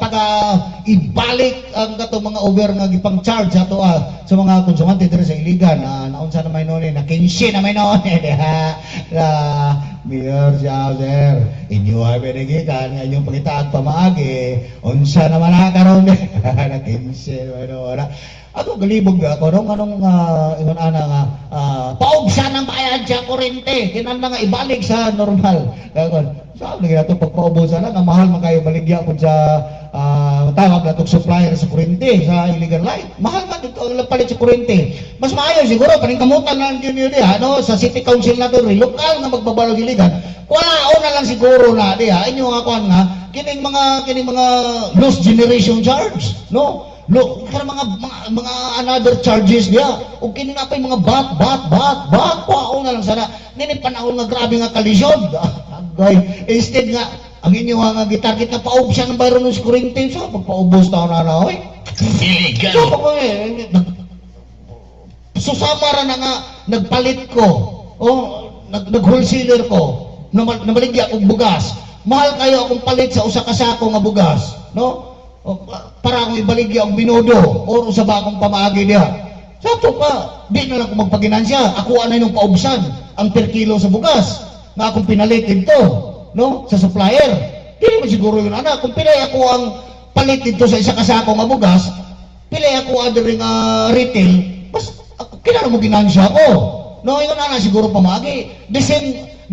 ibalik ang katong mga over nga gipang charge ato sa mga konsumante diri sa iligan naunsa na may noon na 15 na may noon Mayor sir inyo ay binigikan nga inyong pakitaan pamaagi unsa naman na karon na 15 may noon ako galibog ako anong ingon ana nga paugsa ng bayad sa kuryente kinahanglan nga ibalik sa normal saan lagi nato pagpaubusan na mahal man kayo baligya kung sa tawag na itong supplier sa kuryente sa illegal light mahal man ito ang palit sa kuryente mas maayo siguro paningkamutan lang yun sa city council na ito lokal na magbabalog iligan wala na lang siguro na inyo nga kuhan nga kining mga lost generation charge no Look, para mga another charges niya. O kini nga pa yung mga bat, kwao na lang sana. Nini panahon nga grabe nga kalisyon. Agay. Instead nga, ang inyo nga gitarget na paub siya ng bayro ng skurinte. So, pagpaubos na na, oy. Illegal. So, ako susama na nga, nagpalit ko. O, nag-wholesaler ko. Namaligya akong bugas. Mahal kayo akong palit sa usa ka sako nga bugas. No? O, para akong ibaligya ang binodo o sa bakong pamaagi niya. Sato pa, di na lang ko magpaginansya. Ako anay nung paubsan ang per kilo sa bugas na akong pinalit dito, no? Sa supplier. Di naman siguro yun, anak. Kung pilay ako ang palit dito sa isa kasako nga bugas, pilay ako adering retail, mas kinala mo ginansya ko. No, yun na siguro pamagi. The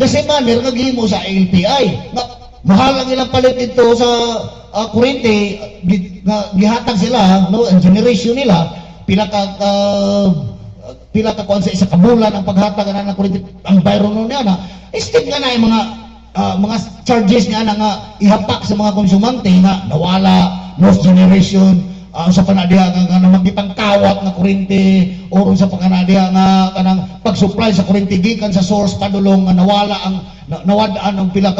same manner, naghimo sa LPI. Mahal ang ilang palit dito sa kurente, gihatag sila, no, ang generation nila, pila ka kuan sa isa ka bulan ang paghatag na ng kurente, ang bayro nun niya na, instead nga na yung mga charges niya na nga ihapak sa mga konsumante na nawala, lost generation, sa panadiha nga magipang kawat nga kurente, o sa panadiha nga kanang pag-supply sa kurente gikan sa source padulong nga nawala ang nawadaan ang pila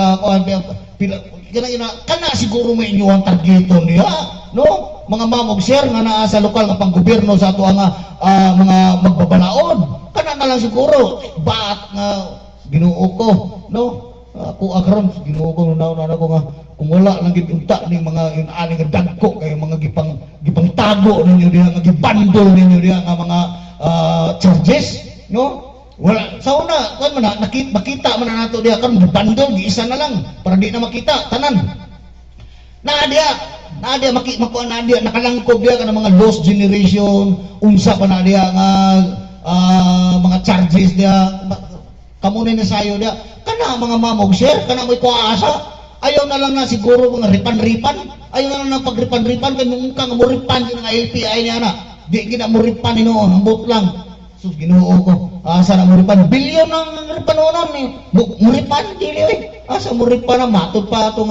kana siguro may inyo ang targeton niya, no? Mga mamog share nga naa sa lokal nga panggobyerno sa ato nga mga magbabalaod. Kana na lang siguro baat nga Ginoo ko, no? Ako akaron Ginoo ko na ko nga kung wala lang gid unta ning mga inaani nga dagko kay mga gipang tago ninyo diha nga gibandol ninyo diha nga mga charges, no? Wala sa una kun man makita man na nato diha kan gibandol giisa na lang para di na makita tanan. Na dia makuha na dia nakalangkob dia kana mga lost generation unsa pa na dia nga mga charges dia kamunay na sayo dia kana mga mamog share kana may kuasa. Ayaw na lang na siguro mga ripan-ripan. Ayaw na lang na pag-ripan-ripan kay nung kang mo ripan ng LPI niya na. Di gina mo ripan ni noon, ambot lang. So Ginoo ko. Asa na mo ripan? Bilyon ang ripan noon ni. Mo ripan dili oy. Asa mo ripan na matud pa ato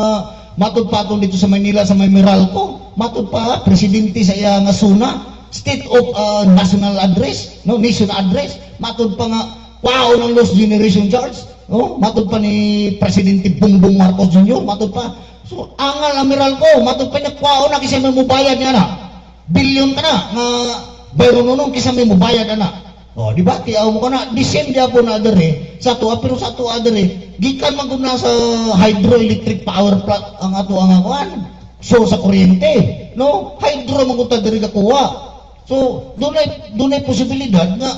dito sa Manila sa may Meralco. Matud pa presidente sa iya nga SUNA, State of National Address, no, Nation Address. Matud pa nga wow ng lost generation charge. Oh, matud pa ni Presidente Bongbong Marcos Jr. Matud pa. So, angal ang Meralco, matud pa niya kwao na kisa may mubayad niya na. Bilyon ka na nga bayro nunong kisa may mubayad na. Oh, di ba? Tiyaw mo ka na. The same dia po na adere. Sa tuwa, pero sa tuwa adere. Gikan man kung nasa hydroelectric power plant ang ato ang akuan. So, sa kuryente. No? Hydro man kung tadere kakuha. So, doon ay posibilidad na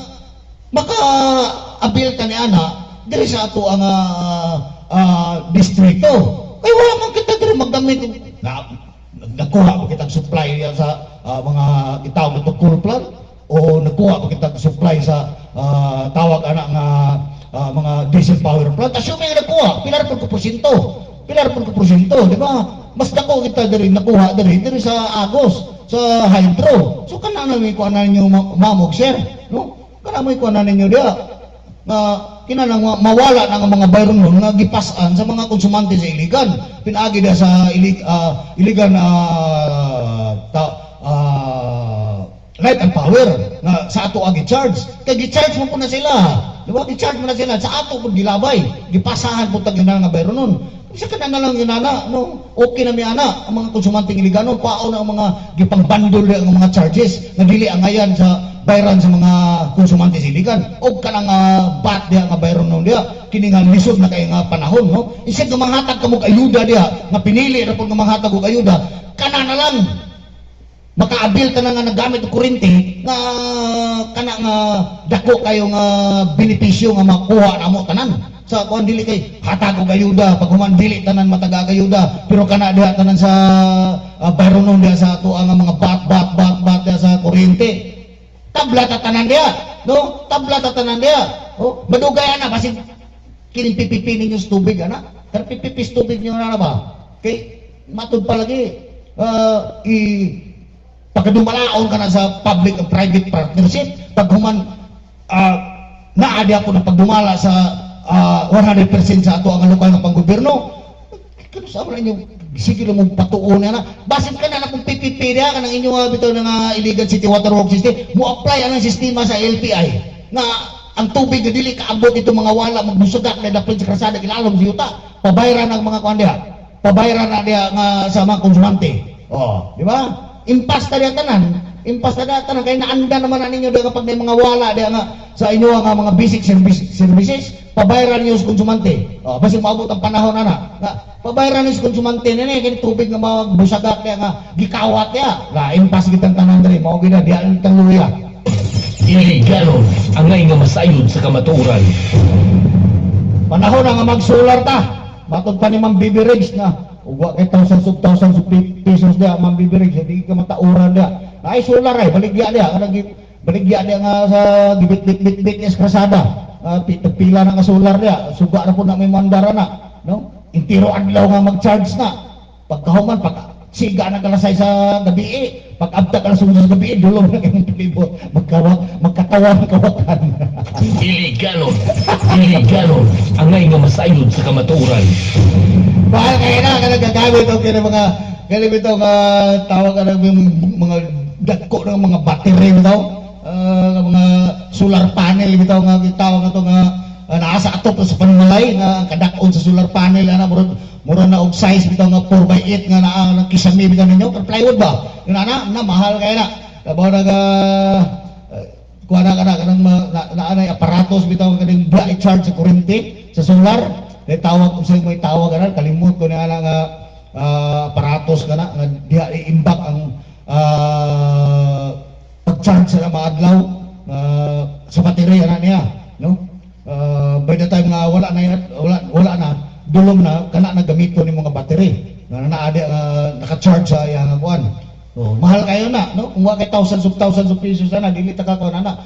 maka-abil ka ni ana diri sa ato ang distrito. Ay wala man kita diri magdamit na nagkuha ba kitang supply sa mga itawag na coal plant o nagkuha ba kitang supply sa tawag ana nga mga diesel power plant. Assuming nagkuha, pilar po ko porsyento, di ba? Mas dako kita diri nakuha diri sa Agos, sa hydro. So kana na may kuha na ninyo mamog share, no? Kana may kuha na ninyo dia na kinahanglan mawala ng mga bayron nun nga gipasan sa mga konsumante sa iligan. Pinaagi dia sa iligan light and power na sa ato agi charge. Kay gi-charge mo po na sila. Di ba? Gi-charge mo na sila sa ato pud gilabay. Gipasahan po tag nga bayron nun. Isa ka na lang ginana, no? Okay na mi ana ang mga konsumante iligano pao na ang mga gipangbandol ang mga charges na dili angayan sa bayran sa mga konsumante sa iligan. Og kanang bat diha nga bayron nun diha kini nga lisod na kay nga panahon, no? Isip nga manghatag kamo og ayuda diha nga pinili ra pud nga manghatag og ayuda kana na lang makaabil ka na nga nagamit og kuryente nga kana nga dako kayo nga benepisyo nga makuha namo tanan sa kuan dili kay hatag og ayuda pag human dili tanan matag ayuda pero kana diha tanan sa bayron nun diha sa ato nga mga bat diha sa kuryente tabla tatanan dia, no? Tabla tatanan dia. Oh, madugay ana kasi kining pipipi ninyo sa tubig ana. Pero pipipis tubig niyo na ba? Kay matud pa lagi pagdumalaon ka na sa public and private partnership pag human naadi ako na pagdumala sa 100% sa ato ang lokal nga panggobyerno. Kano sa man inyo sige lang mong patuon na. Basin ka na kung pipipira ka ng inyong bitaw ng Iligan City Water Works System, mo apply ang sistema sa LPI na ang tubig na dili kaabot itong mga wala magbusugak na dapit sa krasada ilalom sa yuta, pabayaran ng mga kuandiya, pabayaran na diya nga sa mga konsumante. Oh, di ba? Impas ta diya tanan, impas ta diya tanan kay naanda naman na ninyo diya kapag may mga wala diya nga sa inyo nga mga basic services, pabayaran niyo sa konsumante. Oh, basi maabot ang panahon na pabayaran niyo sa konsumante na kay tubig nga magbusagak diya nga gikawat diya. La impas kitang tanan diri, mao gid diya ang luya. Iliganon ang ngay nga masayod sa kamatuoran. Panahon na nga mag-solar ta. Matod pa ni Ma'am Bibi Riggs na uwa kay thousands of pesos dia Ma'am Bibi Riggs, hindi ka matauran dia. Ay solar ay baligya dia baligya dia nga sa bit es krasada. Pila na nga solar dia. Suga na po na may mandara na, no? Intiro adlaw nga mag-charge na. Pagkahuman siga na kalasay sa gabi pag-abta ka sa gabi dulong na kayong palibot magkatawan kawakan. Iliganon ang ngay nga masayod sa kamatuoran. Bahal kayo na nagagamit o kaya mga galimit o tawag ka ng mga dagko ng mga battery bitaw, mga solar panel bitaw nga tawag na ito nga naasa atop sa panmalay nga kadakon sa solar panel ana mura na og size bitaw nga 4x8 nga na kisami bitaw ninyo pero plywood ba yun na mahal kaya na labaw na kuha na kanang naanay aparatos bitaw kaning i-charge sa kuryente sa solar kay tawag kung sa'yo may tawag na kalimut ko na nga aparatos ka na nga diha i-imbak ang pag-charge sa mga adlaw sa baterya na niya, no? By the time nga wala na dulom na kana nagamito ni mga battery na naadi naka-charge sa iyang kuan. So mahal kayo na, no? Kung wa kay thousands of pesos na dili ta ka kuan na.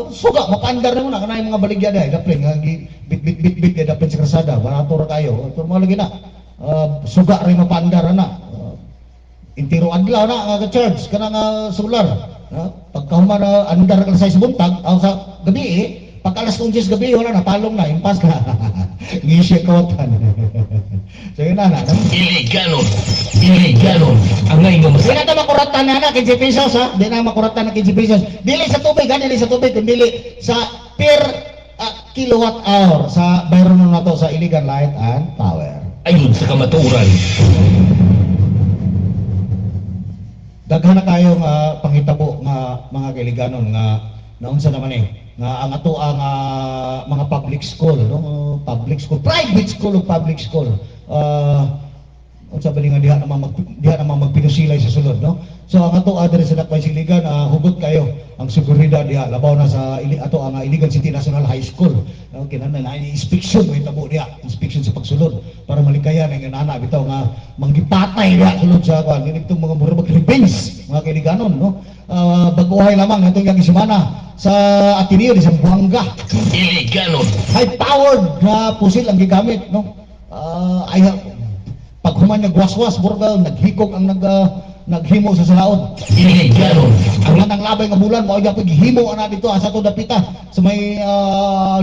Suga mapandar na mo na kana yung mga baligya dai daplin nga bit daplin sa krasada barato ra kayo. Pero mo lagi na. Suga rin mapandar na. Intiro adlaw na nga charge kana nga solar. Pagkahuman na andar ka sa buntag sa gabi pag alas 11 gabi, wala na, palong na, impas na. Gisya kawatan. So yun na. Iliganon ang ngay nga Di masayod. na ito makuratan na 15 pesos ha. Di na makuratan na 15 pesos. Dili sa tubig ha, dili sa tubig. Dili sa per kilowatt hour sa bayron na to sa Iligan Light and Power. Ayod sa kamatuoran. Daghan na tayo nga panghitabo nga mga Iliganon nga naunsa naman nga ang ato ang mga public school, no? Public school, private school o public school. Unsa ba nga diha naman magpinusilay sa sulod, no? So ang ato adres sa Dakbay Siligan, hugot kayo ang seguridad diha labaw na sa ato ang Iligan City National High School. No? Kinahanglan na inspection mo itabo diha, inspection sa pagsulod para malikayan ang inana bitaw nga manggipatay diha sulod sa kuan nitong mga murag revenge mga Iliganon, no? Baguhay lamang itong yang semana sa Ateneo di Zamboanga. Iliganon. High powered na pusil ang gigamit, no? Pag human nagwaswas burga naghikog ang naghimo sa salaod. Iliganon Ang nang labay nga bulan mao gyapon gihimo ana dito sa to dapita sa may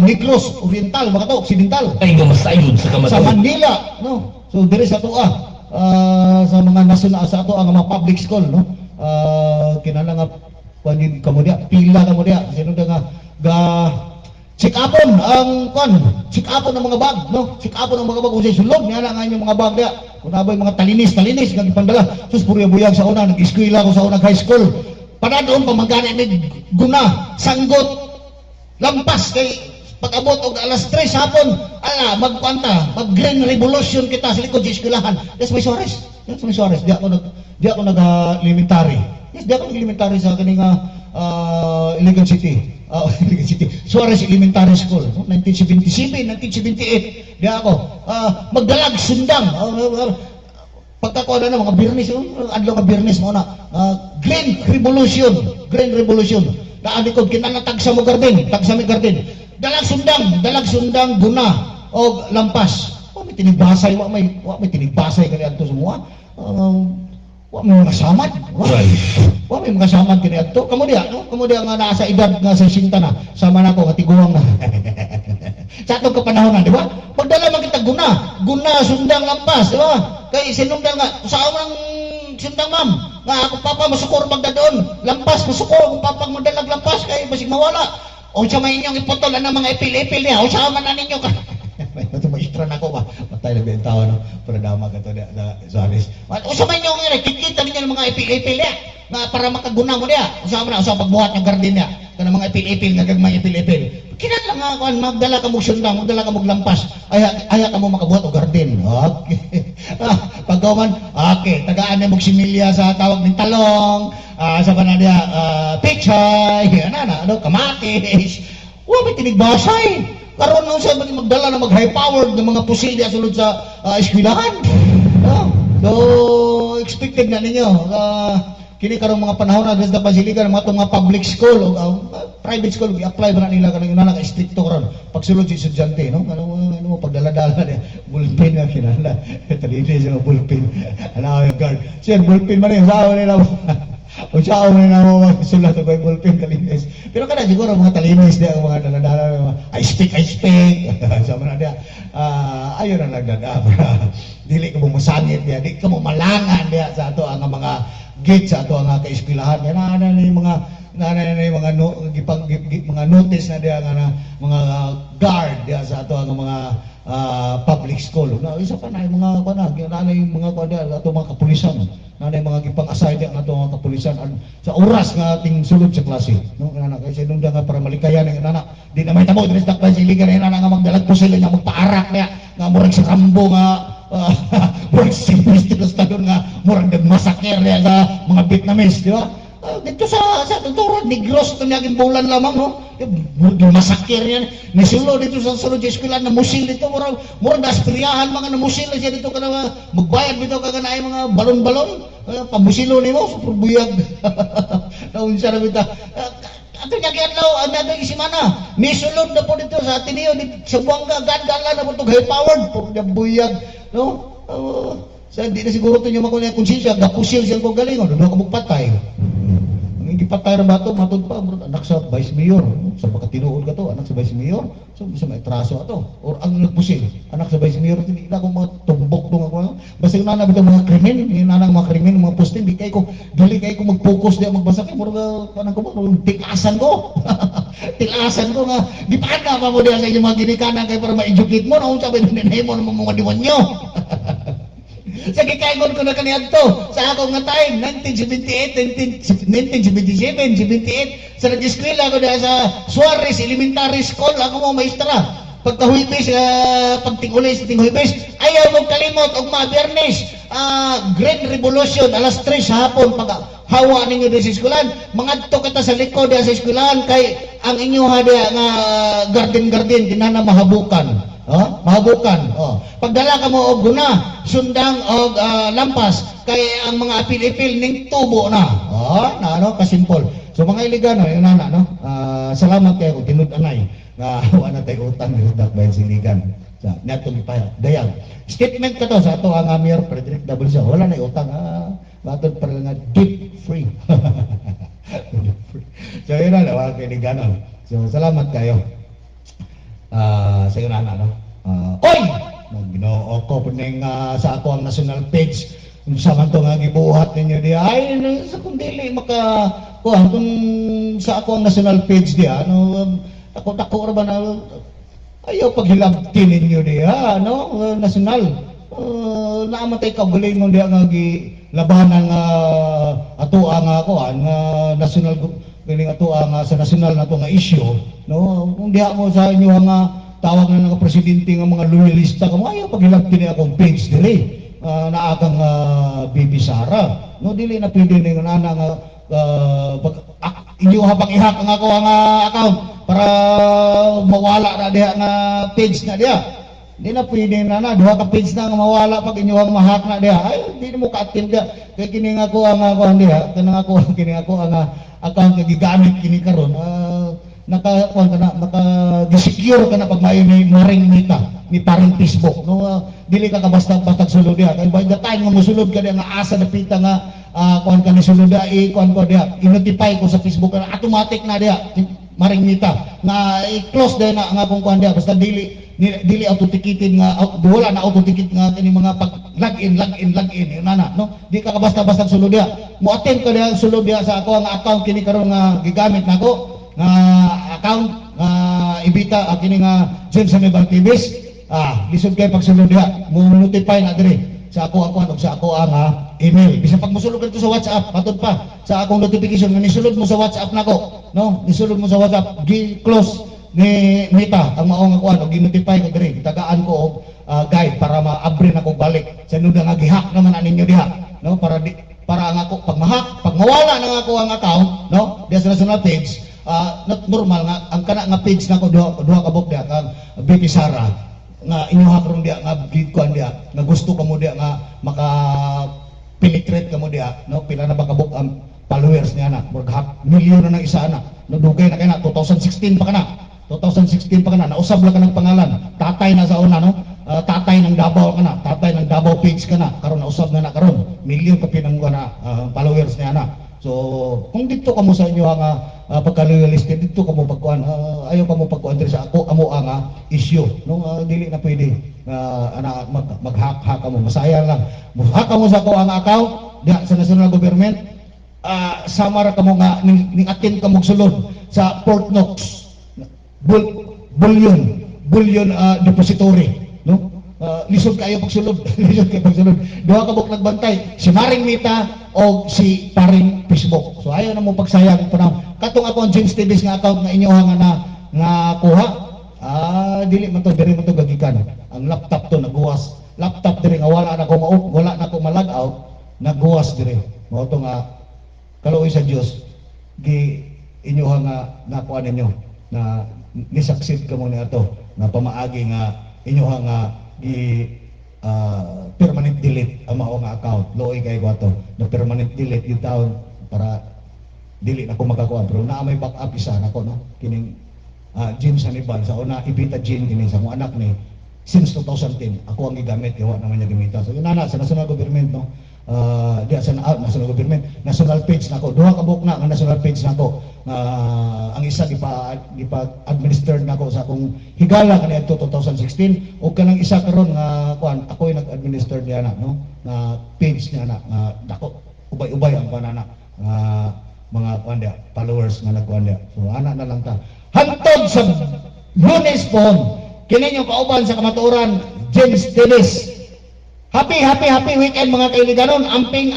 Negros Oriental mga to Occidental ngay nga masayod sa sa kamatuoran. Manila, no? So diri sa to sa mga national sa ato ang mga public school, no? Kinahanglan nga kuan kamo dia pila kamo dia sino nga check upon ang check upon ng mga bag, no? Check upon ng mga bag usay sulod niya nga yung mga bag dia kung naboy mga talinis nga gipandala sus puro buyag sa una nag-eskwela ko sa unang high school panadon pa magana ni guna sanggot lampas kay pag-abot og alas 3 hapon mag green revolution kita sa likod sa eskwelahan. That's my Suarez. Di ako nag-elementary. Yes, di ako nag-elementary sa kaning Iligan City. Iligan City. Suarez Elementary School. 1977, 1978. Di ako. Magdalag sundang. Pagkakuha na mga birnis. Adlaw nga birnis mo na. Green Revolution. Naalikod kinanatag sa mo garden. Tag sa mi garden. Dalag sundang guna o lampas. May tinibasay, may tinibasay kani adto sa mga. Wa may mga samad. Wa may mga samad kini adto. Kamo diha, no? Kamo diha nga nasa edad nga 60 na. Sama na ko katiguang na. Sa atong kapanahon na, di ba? Pagdala man kita guna, sundang lampas, di ba? kay sinundan nga sa amang sundang ma'am nga ako papa masukor magdadoon lampas masukor kung papa magdalag lampas kay basig mawala o siya may inyong iputol ang mga ipil-ipil niya o siya man na ninyo ka ito maistra na ko ba matay na biyang tao no para dama ka to na Zaris o siya may inyong kikita ninyo ng mga ipil-ipil niya nga para makaguna mo niya o siya man na o siya pagbuhat ng garden niya kanang mga ipil-ipil nga gagmay ipil-ipil kinala nga ako magdala ka mong sundang magdala ka mong lampas aya ka mo makabuhat o garden okay pagkaman okay tagaan na mong similya sa tawag ng talong sa panadya pichay ano kamatis may tinigbasay karon nung sa magdala na mag high powered ng mga pusil diya sulod sa eskwelahan so expected na ninyo kini karong mga panahon na sa Basilica ng mga public school o private school i-apply ba na nila kanang ina ka stricto karon pagsulod sa estudyante no ano pagdala-dala niya bulpin nga kinala talini sa bulpin ano yung guard sir bulpin man yung sao nila o sao man na mo magsulat og bulpin kalinis pero kada siguro mga talinis dia ang mga dala-dala I speak sa man dia ayo na nagdada dili ka mo masangit dia di ka mo malangan dia sa ato ang mga gate sa ato nga kaeskwelahan na ni mga mga mga notice na diya nga mga guard diya sa ato nga mga public school na isa pa na mga yung mga ato mga kapulisan na mga gipang-assign diya ato mga kapulisan sa oras nga ating sulod sa klase no kana kay sinunda nga para malikayan ng anak di na may tabo diri sa klase liga na nga magdalag po sila nga magpaarak niya nga murag sa kambo nga murag sinistros ta doon nga murag nagmasaker niya sa mga Vietnamese di ba dito sa Totoro Negros ito niyaging bulan lamang no murag masaker niya nisulo dito sa sulod sa eskwelahan na musil dito murag naspiriyahan mga namusil siya dito ka na magbayad dito ka na mga balon-balon pamusilo ni mo super buyag naun siya na bita ato niya kiatlaw ang nato isimana misulod na po dito sa Ateneo sa Buanga ganda na po ito high powered puro niya buyag no sa hindi na siguro ito niyo makuha konsensya gapusil siya kong galing doon ako magpatay hindi patay na ba ito matod pa anak sa vice mayor sa makatinuod ka to anak sa vice mayor so bisa may traso ato or ang nagpusil anak sa vice mayor hindi na akong mga tumbok doon ako basta yung nanab ito mga krimen yung nanang mga krimen mga posting di kayo ko mag-focus di magbasa kayo murag kanang ko tilasan ko tilasan ko nga di pa ka mo diya sa inyong mga ginikanan kayo para ma-educate mo na kung sabi ninay mo ng mga demonyo sa gikaigon ko na kaniyadto sa akong nga time 1978 1977 78 sa nag-eskwela ko dahil sa Suarez Elementary School ako mo maestra pagkahuibis pagtingulis tinghuibis ayaw mong kalimot og mga Biyernes Green Revolution alas 3 sa hapon pag hawa ninyo din sa eskwelahan mangadto kita sa likod sa eskwelahan kay ang inyo hada nga garden kinana mahabukan mahabukan pagdala ka mo og guna sundang og lampas kay ang mga apil-ipil ning tubo na ano kasimpol so mga iligano yung nana no salamat kay ko tinud-anay nga wala tay utang ni Dakbayan Siligan sa nato gipaya dayang statement ka to sa ato ang Mayor Frederick W. Wala na utang matod para nga debt free so yun na wala kay liganon so salamat kayo sa yun na no oy Ginoo ko puning sa ako ang national page sa man to nga gibuhat ninyo di ay sa kung dili maka kuan kung sa ako ang national page di ako ra ba na ayaw paghilabti ninyo di national naamatay kaugalingon di nga gilabanan nga ato ang kuan national galing ato ang sa national nato nga issue no kung diha mo sa inyo nga tawag na ng presidente ng mga loyalista kamo ayaw paghilabti ni akong page dili naakang Bibi Sara no dili na pwede ni nga nana nga inyo habang ihak ang ako ang account para mawala na diha nga page na diha di na pwede na duha ka page na nga mawala pag inyo ang mahak na diha ay di mo ka-active diha kay kini nga ako ang ako diha kanang ako kini ako ang account nga gigamit kini karon naka-secure ka na pag may maring mita ni parang Facebook no dili ka basta sulod diha kay by the time nga mosulod ka diha nga asa na pita nga kuan ka ni sulod diha kuan ko diha i-notify ko sa Facebook na automatic na diha maring mita nga i-close diha na nga kung kuan diha basta dili dili auto-ticketing nga wala na auto-ticket nga kini mga pag login yun na no, di ka basta-basta sulod diha, mo attend ka diha sulod diha sa ako ang account kini karon nga gigamit nako nga account nga ibita kini nga James Hannibal TVs, lisod kay pagsulod diha mo notify na diri sa ako ug sa ako ang email. Bisan pag mosulod dito sa WhatsApp, patod pa sa akong notification nga nisulod mo sa WhatsApp nako, no? Nisulod mo sa WhatsApp, gi-close ni Mita ang maong ako og gi-notify ko diri, tagaan ko og guide para ma-abri na ko balik. Sa nuda nga gihack naman aninyo diha, no? Para ang ako pag ma-hack, pag mawala na ako ang account, no? Diya sa national page, not normal nga ang kana nga page nako duha ka bok diha kang Baby Sara nga inyuha karon diha nga gikuan diha nga gusto ka mo diha nga maka penetrate ka mo diha, no? Pila na ba ka bok ang followers niya na murag milyon na ng isa na no, dugay na kay na 2016 pa kana 2016 pa kana nausab lang ka ng pangalan tatay na sa una, no? Tatay ng Davao ka na, tatay ng Davao page ka na, karon nausab na karon milyon ka pinang na followers niya na. So kung dito ka mo sa inyo nga pagka-loyalistic, dito ka mo pagkuan, ayaw ka mo pagkuan diri sa ako amo ang issue, no? Dili na pwede mag-hack ka mo, masaya lang hack ka mo sa ako ang account diha sa national government. Samara ka mo nga ning attend ka mo sulod sa Fort Knox bullion depository, no? Lisod kayo pagsulod lisod kayo pagsulod, duha ka buk nagbantay, si Maring Mita o si Paring Facebook. So ayaw na mo pagsayang panahon katong ako ang James TVs nga account nga inyo nga kuha, dili man to diri man to gagikan. Ang laptop to naguwas, laptop diri nga wala na ko malag out, naguwas diri. Mao to nga kaluoy sa Dios gi inyo nga nakuha ninyo na ni-succeed ka mo ni ato na pamaagi nga inyo nga permanent delete ang mao nga account. Looy kay ko ato na permanent delete yung taon para dili na ko makakuha, pero na may backup isa nako, no? Kining James Hannibal sa una ibita Jane kini sa mo anak ni since 2010 ako ang gigamit, iwa naman niya gamitan. So yun na sa national government, no? Diya sa national government, national page nako, duha ka buok na ang national page nako. Ang isa administered nako sa akong higala kaniadto 2016 ug kanang isa karon nga kuan ako ay nag-administer niya na, no? Na page niya na dako ubay-ubay ang kuan na mga kuan dia followers nga nagkuan dia. So ana na lang ta hantod sa Lunes phone kini yung kauban sa kamatuoran James Dennis. Happy weekend mga kaibiganon. Amping.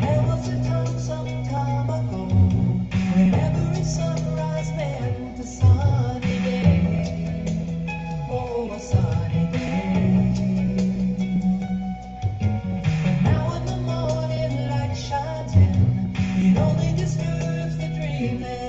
There was a time some time ago when every sunrise meant a sunny day. Oh, a sunny day. Now when the morning light shines in, it only disturbs the dream that